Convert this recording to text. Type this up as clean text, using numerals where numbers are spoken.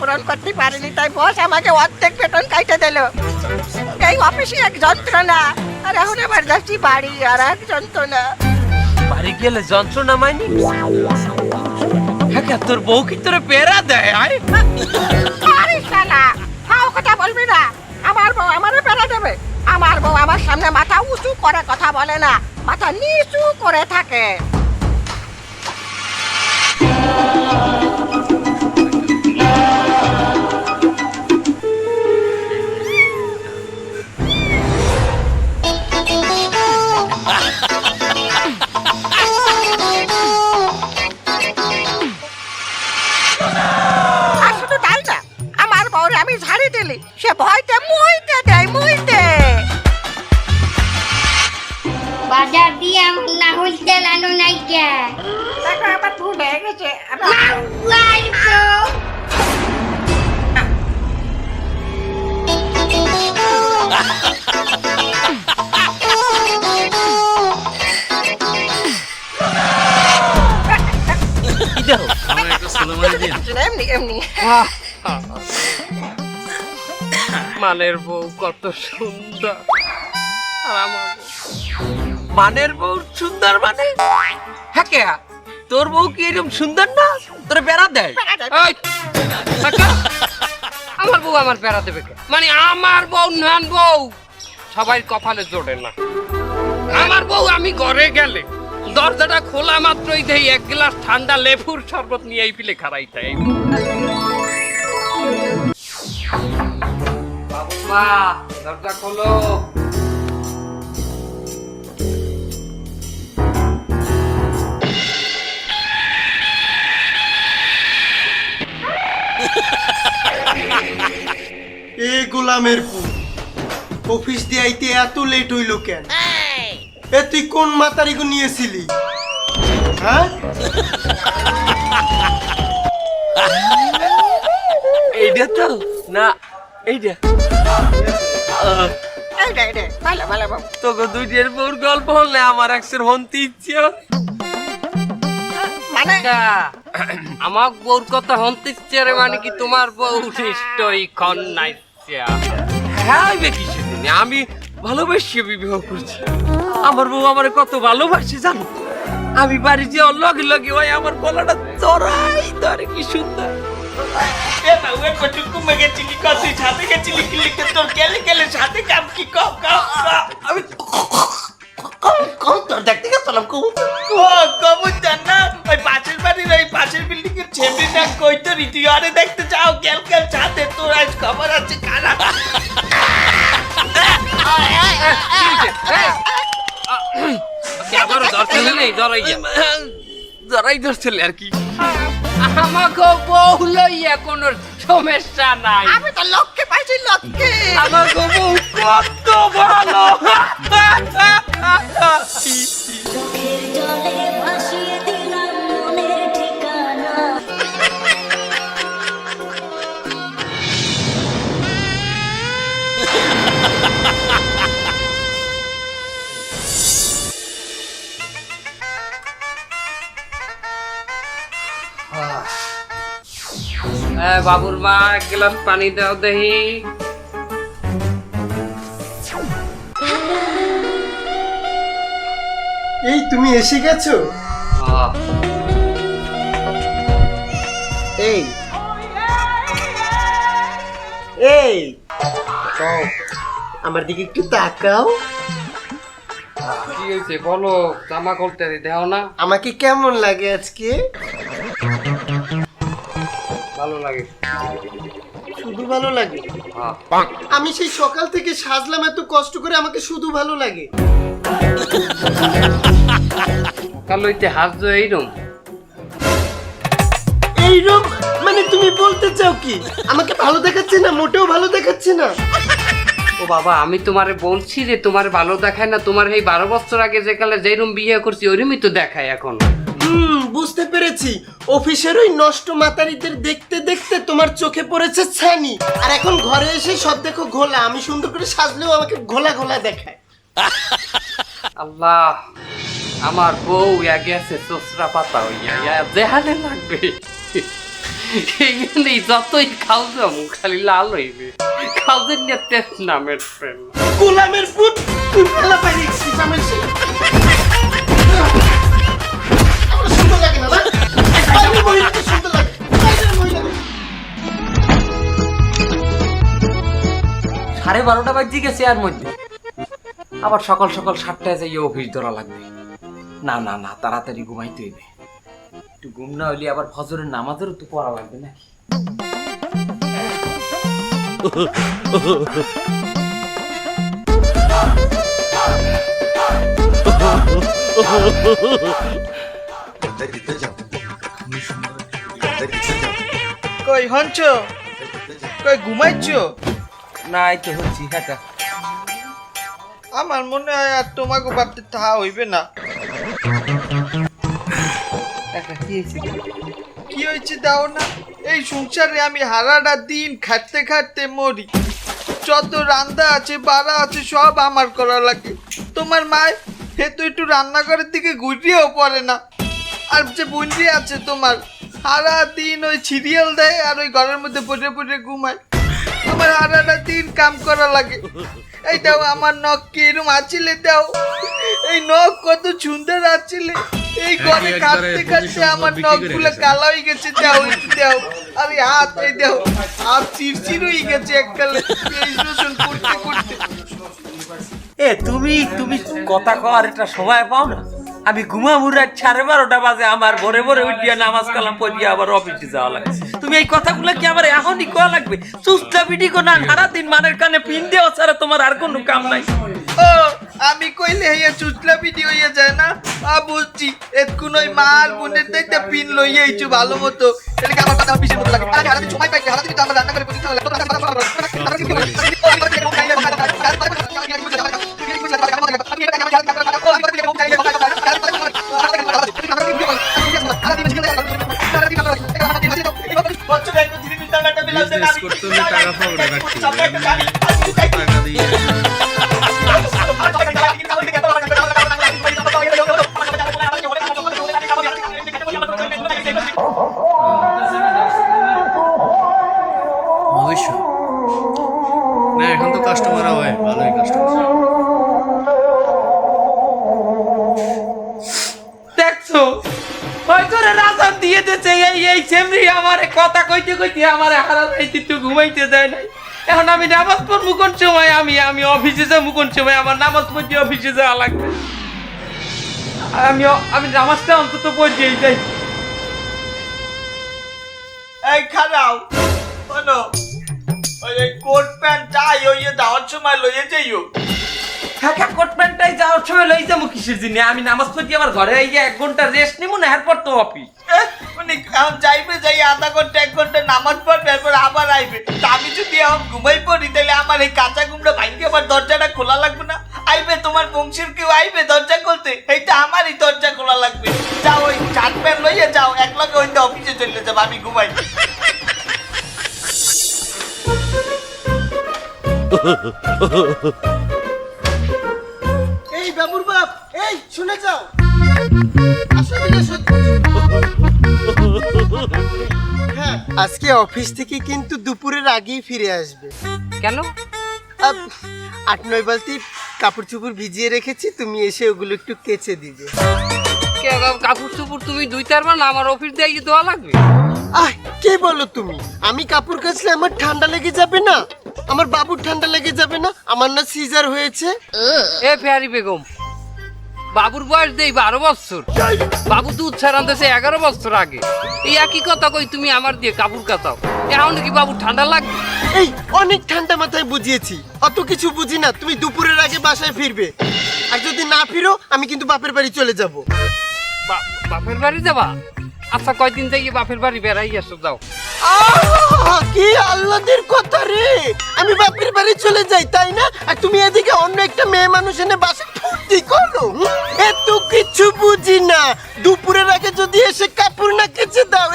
পূরণ করতে পারিনি, তাই বস আমাকে অর্ধেক বেতন কাইটে দিল। এই অফিসে এক যন্ত্রণা, আর এখন আবার যাচ্ছি বাড়ি, আর এক যন্ত্রণা। বাড়ি গেলে যন্ত্রণা মাইনি? হ্যাঁ, তোর বউ কি তোরে পেরা দেয়? আরে শালা, ফাও কথা বলবি না। আমার বউ আমারে পেরা দেবে? আমার বউ আমার সামনে মাথা উঁচু করে কথা বলে না, মাথা নিচু করে থাকে। আর শুধু তাই না, আমার বউরে আমি ঝাড়ি দিলি সে ভয়তে মুইতে দেয়, মুইতে। বাজার দিয়ে আমার না হইতে লানো নাই কে? দেখো আমার ভুল হয়ে গেছে। এমনি এমনি। মানের বউ কত সুন্দর। আর আমার মানের বউ সুন্দর মানে? হ্যাঁ, তোর বউ কি এরকম সুন্দর না? তোর বেড়া দেয়? এই, কাকা, আমার বউ আমার বেড়া দেবে কে? মানে আমার বউ নান বউ সবাই কপালে জোড়ে না। আমার বউ আমি ঘরে গেলে দরজাটা খোলা মাত্রই দেই এক গ্লাস ঠান্ডা লেবুর শরবত নিয়ে এই পিলে খারাইতে। বাবুমা, দরজা খোলো। এ গোলামের পু, অফিস দিয়ে আইতে এত লেট হইল কেন? এ তুই কোন মাতারিগো নিয়েছিলি? হ্যাঁ, এইটা তো না, এইটা ভালো ভালো বাবু। তোকে দুইটার বউর গল্প হলে আমার একসের হন্তি ইচ্ছে। মানে আমার বউর কথা হন্তি ইচ্ছে রে, মানে কি তোমার বউ নিশ্চয়ই খন্নাইছে? হ্যাঁ, বেশি সেদিন আমি ভালোবাসি বিবাহ করছি। আমার বউ আমার কত ভালোবাসি জানো? আমি বাড়ি যে লগে লগে ওই আমার গলাটা চড়াই ধরে, কি সুন্দর। দেখতে চাও গেল গেল ছাদে তোর আজ খবর আছে কারা? আবার ধরছিলে নেই, ধরাই ধরছিলে আর কি। আমাকে বউ লইয়া কোনো সমস্যা নাই। আমি তো লক্ষ্যে পাইছি, লক্ষ্যে। আমাকে বউ কত ভালো। বাবুর মা, এক গ্লাস পানি দাও দেখি। এই তুমি এসে গেছো? এই এই আমার দিকে একটু তাকাও। কি হয়েছে বলো, জামা করতে দেও না? আমাকে কেমন লাগে আজকে? ভালো লাগে। শুধু ভালো লাগে? আমি সেই সকাল থেকে সাজলাম এত কষ্ট করে, আমাকে শুধু ভালো লাগে? সকাল হইতে হাসছো এইরকম? এইরকম মানে তুমি বলতে চাও কি আমাকে ভালো দেখাচ্ছে না? মোটেও ভালো দেখাচ্ছে না। ও বাবা, আমি তোমারে বলছি যে তোমার ভালো দেখায় না। তোমার এই 12 বছর আগে যে কালে যেরকম বিয়ে করছি ওইরকমই তো দেখায় এখন। বুঝতে পেরেছি। অফিসের ওই নষ্ট মাতারিদের দেখতে দেখতে তোমার চোখে পড়েছে ছানি, আর এখন ঘরে এসে সব দেখো ঘোলা। আমি সুন্দর করে সাজলেও আমাকে ঘোলা ঘোলা দেখায়। আল্লাহ, আমার বউ গেছে চোচরা পাতা হইয়া, দেখালে লাগবে। এই জন্যই যতই খাও যাবো খালি লাল হইবে খাওদের নিয়ে টেস্ট নামের প্রেম গোলামের পুত তুই মেলা পাইলি সিসামের সে আমার সুন্দর লাগে না বাইরে মহিলাকে সুন্দর লাগে বাইরে মহিলাকে 12:30 বাজে গেছে এর মধ্যে আবার সকাল সকাল 7টায় যাইয়ে অফিস ধরা লাগবে না না না তাড়াতাড়ি ঘুমাইতে হইবে একটু ঘুম না হইলে আবার ফজরের নামাজেরও তো পড়া লাগবে নাকি কই হঞ্চ কই ঘুমাইছো না এই তো হচ্ছি হ্যাঁ আমার মনে হয় আর তোমাকে বাড়তে তাহা হইবে না কি হয়েছে দাও না এই সংসারে আমি হারাটা দিন খাটতে খাটতে মরি যত রান্না আছে বাড়া আছে সব আমার করা লাগে তোমার মায় হে তো একটু রান্নাঘরের দিকে ঘুরিয়েও পড়ে না আর যে বন্ডি আছে তোমার সারা দিন ওই সিরিয়াল দেয় আর ওই ঘরের মধ্যে পড়ে পড়ে ঘুমায় আমার সারাটা দিন কাম করা লাগে এই দাও আমার নখ কি এরম আছিলে দাও এই নখ কত সুন্দর আছিলে এই ঘরে কাটতে কাটতে আমার নখ গুলো কালো হয়ে গেছে দাও একটু দাও আরে হাত এই দাও হাত চিরচির হয়ে গেছে এককালে এই রসুন করতে করতে এ তুমি তুমি কথা কর এটা সময় পাও না আমি ঘুমাবো রাত 12:30 বাজে আমার ভোরে ভোরে উঠিয়া নামাজ কালাম পড়িয়া আবার অফিসে যাওয়া লাগে তুমি এই কথাগুলো কি আমার এখনই কোয়া লাগবে সুস্থা বিডি কো না সারাদিন মানের কানে পিন দেওয়া ছাড়া তোমার আর কোনো কাম নাই ও আমি কইলে হইয়া চুচলা ভিডিও হইয়া যায় না বুঝছি এতক্ষণ ওই মার বোনের দেখতে পিন লইয়া এইছু ভালো মতো এটা কি আমার কথা অফিসের মতো লাগে আমি হারাদিন সময় পাই হারাদিন তো আমরা রান্না করে পড়ি অবশ্য না এখন তো কাস্টমার হয় ভালোই কাস্টমার দেখছো হয়তো রাজা দিয়ে দিয়েছে এই সেমরি আমারে কথা কইতে কইতে আমারে হারাতে একটু ঘুমাইতে দেয় নাই এখন আমি নামাজ পড়বো কোন সময় আমি অফিসে যাবো কোন সময় আমার নামাজ পড়তে অফিসে যাওয়া লাগবে আমি নামাজটা অন্তত পড়তেই যাই এই খারাও শোনো ওই কোট প্যান্ট চাই ওই দাওয়ার সময় লইয়ে যাইও হ্যাঁ কোট প্যান্টটাই যাওয়ার সময় লই যাবো কিসের জন্য আমি নামাজ পড়তে আমার ঘরে গিয়ে 1 ঘন্টা রেস্ট নিবো না এরপর তো অফিস মানে এখন যাইবে যাই আধা ঘন্টা 1 ঘন্টা নামাজ পড়বে এরপর আবার আইবে তা আমি যদি এখন ঘুমাই পড়ি তাহলে আমার এই কাঁচা ঘুমটা ভাঙকে আবার দরজাটা খোলা লাগবে না আইবে তোমার বংশের কেউ আইবে দরজা খুলতে এইটা আমারই দরজা খোলা লাগবে যাও ওই শার্ট প্যান্ট লইয়ে যাও এক লগে ওইটা অফিসে চলে যাবো আমি ঘুমাই এই বাবুর বাপ এই শুনে যাও হ্যাঁ আজকে অফিস থেকে কিন্তু দুপুরের আগেই ফিরে আসবে কেন 8-9 বালতি কাপড় চোপড় ভিজিয়ে রেখেছি তুমি এসে ওগুলো একটু কেচে দিবে কাপড় চোপড় তুমি 2-4 বার আমার অফিস দিয়ে দেওয়া লাগবে আহ কে বলো তুমি আমি কাপড় কাচলে আমার ঠান্ডা লেগে যাবে না আমার বাবুর ঠান্ডা লেগে যাবে না আমার না সিজার হয়েছে এ ফেয়ারি বেগম বাবুর বয়স দেই 12 বছর বাবু দুধ ছাড়ান্তেছে 11 বছর আগে এই একই কথা কই তুমি আমার দিয়ে কাপড় কাচাও এখন কি বাবু ঠান্ডা লাগবে এই অনেক ঠান্ডা মাথায় বুঝিয়েছি অত কিছু বুঝি না তুমি দুপুরের আগে বাসায় ফিরবে আর যদি না ফিরো আমি কিন্তু বাপের বাড়ি চলে যাব বাপের বাড়ি যাবা আচ্ছা কয়দিন থেকে বাপের বাড়ি বেড়াই আসো যাও কি আল্লাদের কথা রে আমি বাপের বাড়ি চলে যাই তাই না আর তুমি এদিকে অন্য একটা মেয়ে মানুষ এনে বাসে ফুর্তি করো এত কিছু বুঝি না দুপুরের আগে যদি এসে কাপড় না কেচে দাও